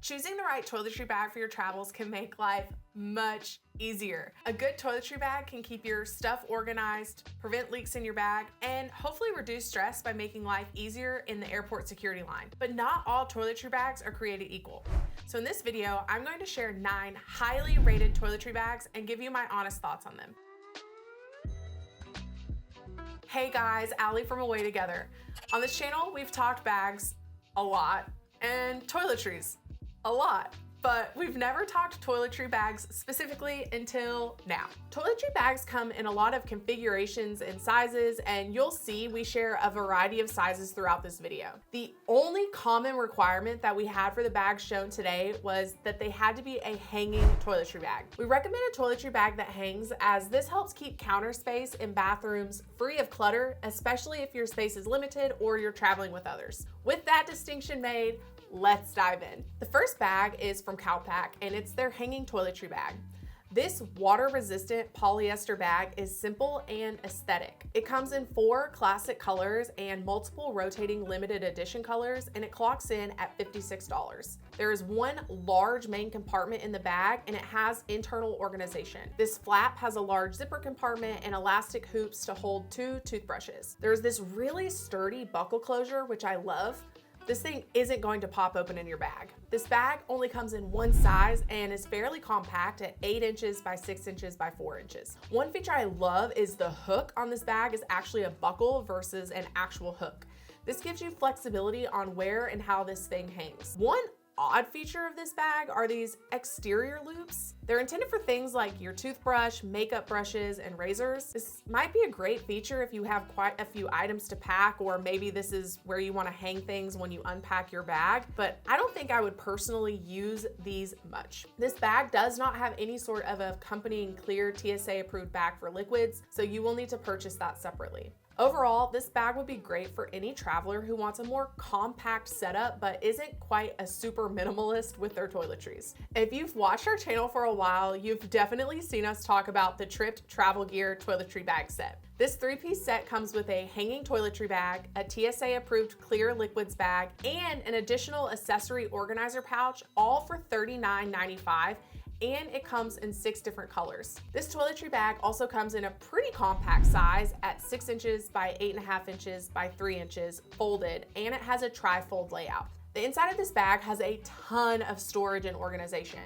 Choosing the right toiletry bag for your travels can make life much easier. A good toiletry bag can keep your stuff organized, prevent leaks in your bag, and hopefully reduce stress by making life easier in the airport security line. But not all toiletry bags are created equal. So in this video, I'm going to share 9 highly rated toiletry bags and give you my honest thoughts on them. Hey guys, Allie from Away Together. On this channel, we've talked bags a lot and toiletries a lot, but we've never talked toiletry bags specifically until now. Toiletry bags come in a lot of configurations and sizes, and you'll see we share a variety of sizes throughout this video. The only common requirement that we had for the bags shown today was that they had to be a hanging toiletry bag. We recommend a toiletry bag that hangs, as this helps keep counter space in bathrooms free of clutter, especially if your space is limited or you're traveling with others. With that distinction made, let's dive in. The first bag is from Calpak, and it's their hanging toiletry bag. This water-resistant polyester bag is simple and aesthetic. It comes in 4 classic colors and multiple rotating limited edition colors, and it clocks in at $56. There is one large main compartment in the bag, and it has internal organization. This flap has a large zipper compartment and elastic hoops to hold 2 toothbrushes. There's this really sturdy buckle closure, which I love. This thing isn't going to pop open in your bag. This bag only comes in one size and is fairly compact at 8 inches by 6 inches by 4 inches. One feature I love is the hook on this bag is actually a buckle versus an actual hook. This gives you flexibility on where and how this thing hangs. One odd feature of this bag are these exterior loops. They're intended for things like your toothbrush, makeup brushes, and razors. This might be a great feature if you have quite a few items to pack, or maybe this is where you want to hang things when you unpack your bag, but I don't think I would personally use these much. This bag does not have any sort of accompanying clear TSA approved bag for liquids, so you will need to purchase that separately. Overall, this bag would be great for any traveler who wants a more compact setup but isn't quite a super minimalist with their toiletries. If you've watched our channel for a while, you've definitely seen us talk about the Tripped Travel Gear toiletry bag set. This 3-piece set comes with a hanging toiletry bag, a TSA approved clear liquids bag, and an additional accessory organizer pouch, all for $39.95. And it comes in 6 different colors. This toiletry bag also comes in a pretty compact size at 6 inches by 8.5 inches by 3 inches folded, and it has a tri-fold layout. The inside of this bag has a ton of storage and organization.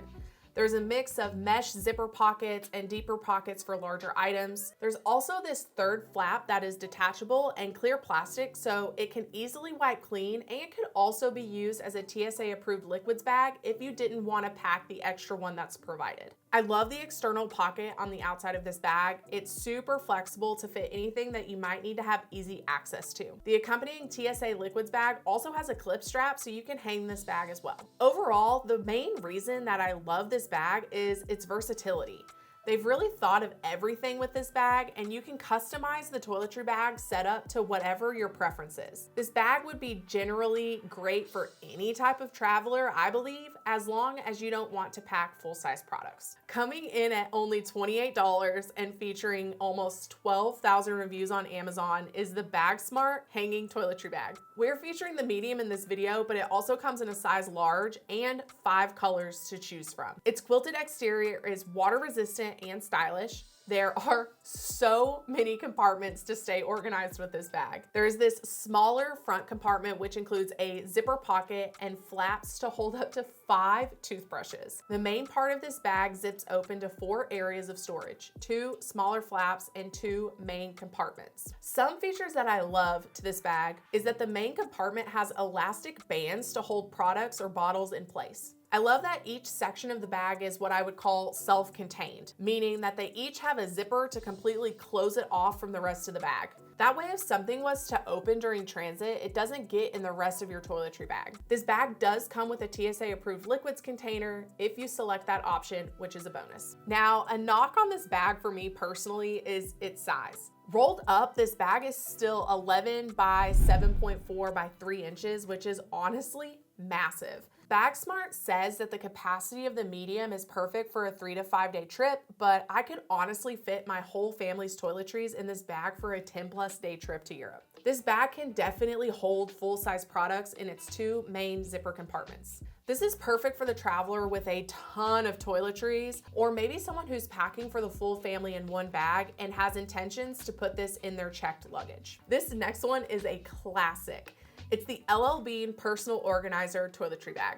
There's a mix of mesh zipper pockets and deeper pockets for larger items. There's also this third flap that is detachable and clear plastic, so it can easily wipe clean, and it could also be used as a TSA approved liquids bag if you didn't want to pack the extra one that's provided. I love the external pocket on the outside of this bag. It's super flexible to fit anything that you might need to have easy access to. The accompanying TSA liquids bag also has a clip strap, so you can hang this bag as well. Overall, the main reason that I love this bag is its versatility. They've really thought of everything with this bag, and you can customize the toiletry bag setup to whatever your preference is. This bag would be generally great for any type of traveler, I believe, as long as you don't want to pack full-size products. Coming in at only $28 and featuring almost 12,000 reviews on Amazon is the Bagsmart hanging toiletry bag. We're featuring the medium in this video, but it also comes in a size large and 5 colors to choose from. Its quilted exterior is water resistant and stylish. There are so many compartments to stay organized with this bag. There's this smaller front compartment, which includes a zipper pocket and flaps to hold up to 5 toothbrushes. The main part of this bag zips open to 4 areas of storage, 2 smaller flaps and 2 main compartments. Some features that I love to this bag is that the main compartment has elastic bands to hold products or bottles in place. I love that each section of the bag is what I would call self-contained, meaning that they each have a zipper to completely close it off from the rest of the bag. That way, if something was to open during transit, it doesn't get in the rest of your toiletry bag. This bag does come with a TSA approved liquids container if you select that option, which is a bonus. Now, a knock on this bag for me personally is its size. Rolled up, this bag is still 11 by 7.4 by 3 inches, which is honestly massive. Bagsmart says that the capacity of the medium is perfect for a 3 to 5 day trip, but I could honestly fit my whole family's toiletries in this bag for a 10+ day trip to Europe. This bag can definitely hold full-size products in its 2 main zipper compartments. This is perfect for the traveler with a ton of toiletries, or maybe someone who's packing for the full family in one bag and has intentions to put this in their checked luggage. This next one is a classic. It's the LL Bean Personal Organizer Toiletry Bag.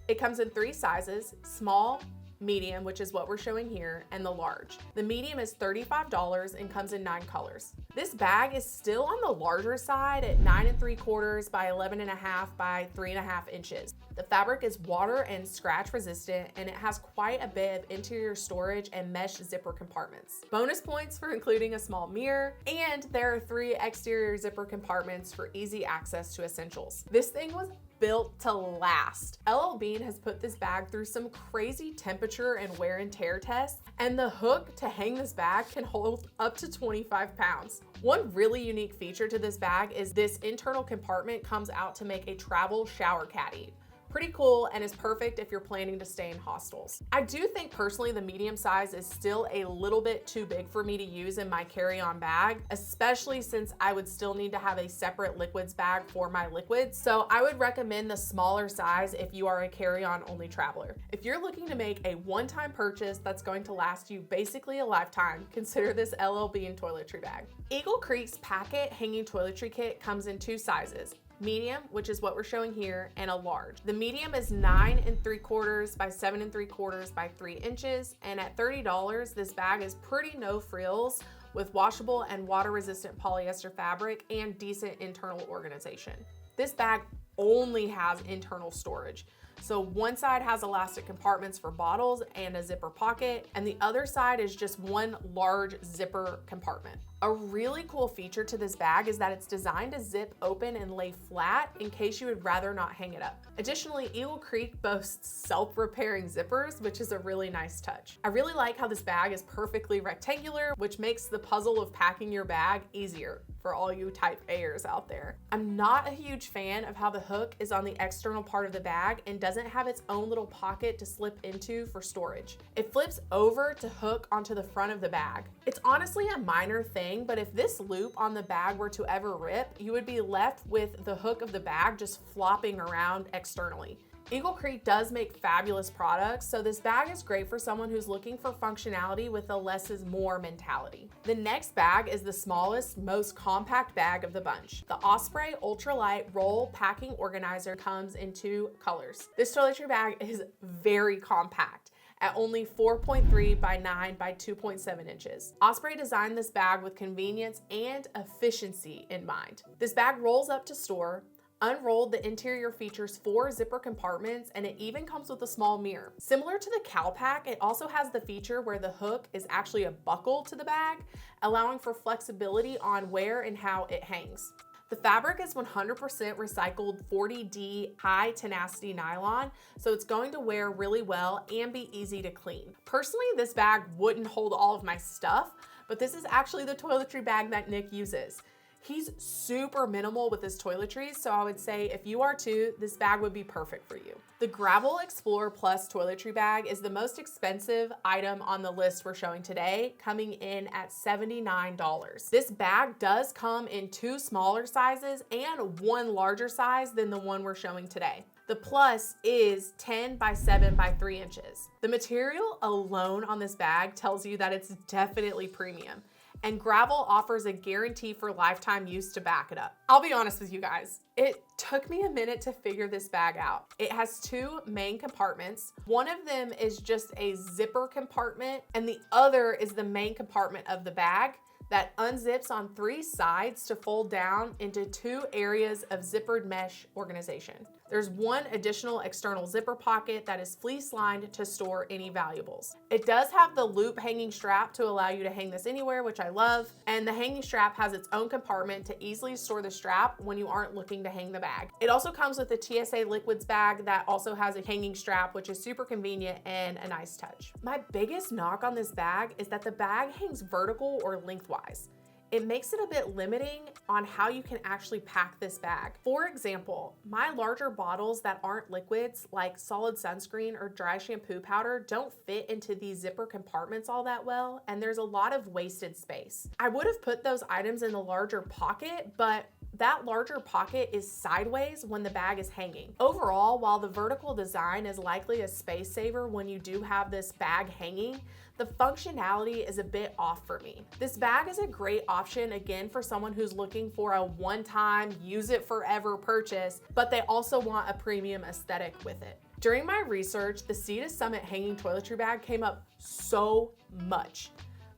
It comes in 3 sizes: small, medium, which is what we're showing here, and the large. The medium is $35 and comes in 9 colors. This bag is still on the larger side at 9 3/4 by 11.5 by 3.5 inches. The fabric is water and scratch resistant, and it has quite a bit of interior storage and mesh zipper compartments. Bonus points for including a small mirror, and there are 3 exterior zipper compartments for easy access to essentials. This thing was built to last. LL Bean has put this bag through some crazy temperature and wear and tear tests, and the hook to hang this bag can hold up to 25 pounds. One really unique feature to this bag is this internal compartment comes out to make a travel shower caddy. Pretty cool, and is perfect if you're planning to stay in hostels. I do think personally the medium size is still a little bit too big for me to use in my carry-on bag, especially since I would still need to have a separate liquids bag for my liquids. So I would recommend the smaller size if you are a carry-on only traveler. If you're looking to make a one-time purchase that's going to last you basically a lifetime, consider this LL Bean toiletry bag. Eagle Creek's Packet Hanging Toiletry Kit comes in 2 sizes: medium, which is what we're showing here, and a large. The medium is 9 3/4 by 7 3/4 by 3 inches, and at $30, this bag is pretty no frills with washable and water resistant polyester fabric and decent internal organization. This bag only has internal storage. So one side has elastic compartments for bottles and a zipper pocket, and the other side is just one large zipper compartment. A really cool feature to this bag is that it's designed to zip open and lay flat in case you would rather not hang it up. Additionally, Eagle Creek boasts self-repairing zippers, which is a really nice touch. I really like how this bag is perfectly rectangular, which makes the puzzle of packing your bag easier for all you type A'ers out there. I'm not a huge fan of how the hook is on the external part of the bag and doesn't have its own little pocket to slip into for storage. It flips over to hook onto the front of the bag. It's honestly a minor thing, but if this loop on the bag were to ever rip, you would be left with the hook of the bag just flopping around externally. Eagle Creek does make fabulous products, so this bag is great for someone who's looking for functionality with a less is more mentality. The next bag is the smallest, most compact bag of the bunch. The Osprey Ultralight Roll Packing Organizer comes in 2 colors. This toiletry bag is very compact at only 4.3 by 9 by 2.7 inches. Osprey designed this bag with convenience and efficiency in mind. This bag rolls up to store. Unrolled, the interior features 4 zipper compartments, and it even comes with a small mirror. Similar to the Calpak, it also has the feature where the hook is actually a buckle to the bag, allowing for flexibility on where and how it hangs. The fabric is 100% recycled 40D high tenacity nylon, so it's going to wear really well and be easy to clean. Personally, this bag wouldn't hold all of my stuff, but this is actually the toiletry bag that Nick uses. He's super minimal with his toiletries, so I would say if you are too, this bag would be perfect for you. The Gravel Explorer Plus toiletry bag is the most expensive item on the list we're showing today, coming in at $79. This bag does come in 2 smaller sizes and 1 larger size than the one we're showing today. The Plus is 10 by 7 by 3 inches. The material alone on this bag tells you that it's definitely premium. And Gravel offers a guarantee for lifetime use to back it up. I'll be honest with you guys, it took me a minute to figure this bag out. It has 2 main compartments. One of them is just a zipper compartment, and the other is the main compartment of the bag that unzips on 3 sides to fold down into 2 areas of zippered mesh organization. There's 1 additional external zipper pocket that is fleece lined to store any valuables. It does have the loop hanging strap to allow you to hang this anywhere, which I love. And the hanging strap has its own compartment to easily store the strap when you aren't looking to hang the bag. It also comes with a TSA liquids bag that also has a hanging strap, which is super convenient and a nice touch. My biggest knock on this bag is that the bag hangs vertical or lengthwise. It makes it a bit limiting on how you can actually pack this bag. For example, my larger bottles that aren't liquids, like solid sunscreen or dry shampoo powder, don't fit into these zipper compartments all that well, and there's a lot of wasted space. I would have put those items in the larger pocket, but that larger pocket is sideways when the bag is hanging. Overall, while the vertical design is likely a space saver when you do have this bag hanging, the functionality is a bit off for me. This bag is a great option, again, for someone who's looking for a one-time, use it forever purchase, but they also want a premium aesthetic with it. During my research, the Sea to Summit hanging toiletry bag came up so much.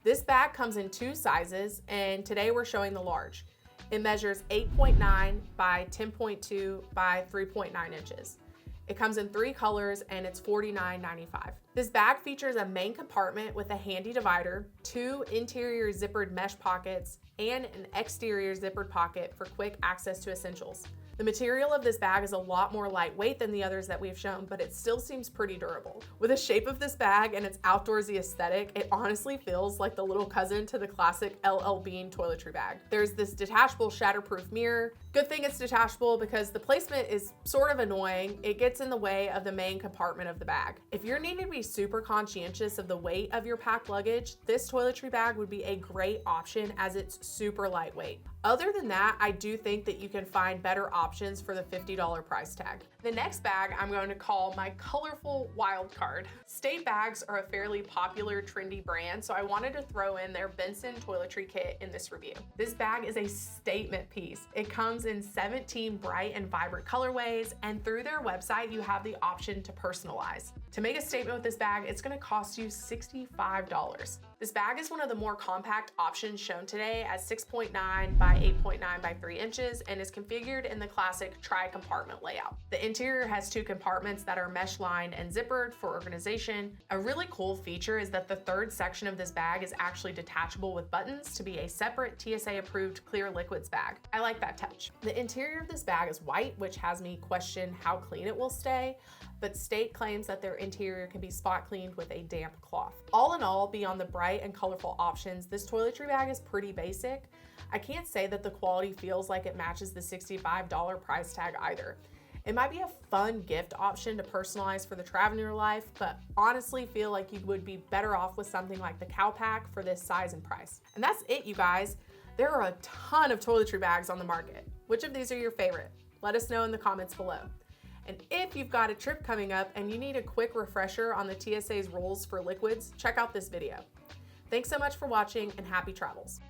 This bag comes in 2 sizes, and today we're showing the large. It measures 8.9 by 10.2 by 3.9 inches. It comes in 3 colors and it's $49.95. This bag features a main compartment with a handy divider, 2 interior zippered mesh pockets, and an exterior zippered pocket for quick access to essentials. The material of this bag is a lot more lightweight than the others that we've shown, but it still seems pretty durable. With the shape of this bag and its outdoorsy aesthetic, it honestly feels like the little cousin to the classic LL Bean toiletry bag. There's this detachable shatterproof mirror. Good thing it's detachable because the placement is sort of annoying. It gets in the way of the main compartment of the bag. If you're needing to be super conscientious of the weight of your packed luggage, this toiletry bag would be a great option as it's super lightweight. Other than that, I do think that you can find better options for the $50 price tag. The next bag I'm going to call my colorful wild card. State bags are a fairly popular, trendy brand, so I wanted to throw in their Bensen toiletry kit in this review. This bag is a statement piece. It comes in 17 bright and vibrant colorways, and through their website, you have the option to personalize. To make a statement with this bag, it's gonna cost you $65. This bag is one of the more compact options shown today at 6.9 by 8.9 by 3 inches and is configured in the classic tri-compartment layout. The interior has 2 compartments that are mesh lined and zippered for organization. A really cool feature is that the 3rd section of this bag is actually detachable with buttons to be a separate TSA approved clear liquids bag. I like that touch. The interior of this bag is white, which has me question how clean it will stay, but State claims that their interior can be spot cleaned with a damp cloth. All in all, beyond the bright and colorful options, this toiletry bag is pretty basic. I can't say that the quality feels like it matches the $65 price tag either. It might be a fun gift option to personalize for the traveler life, but honestly feel like you would be better off with something like the Calpak for this size and price. And that's it, you guys. There are a ton of toiletry bags on the market. Which of these are your favorite? Let us know in the comments below. And if you've got a trip coming up and you need a quick refresher on the TSA's rules for liquids, check out this video. Thanks so much for watching and happy travels.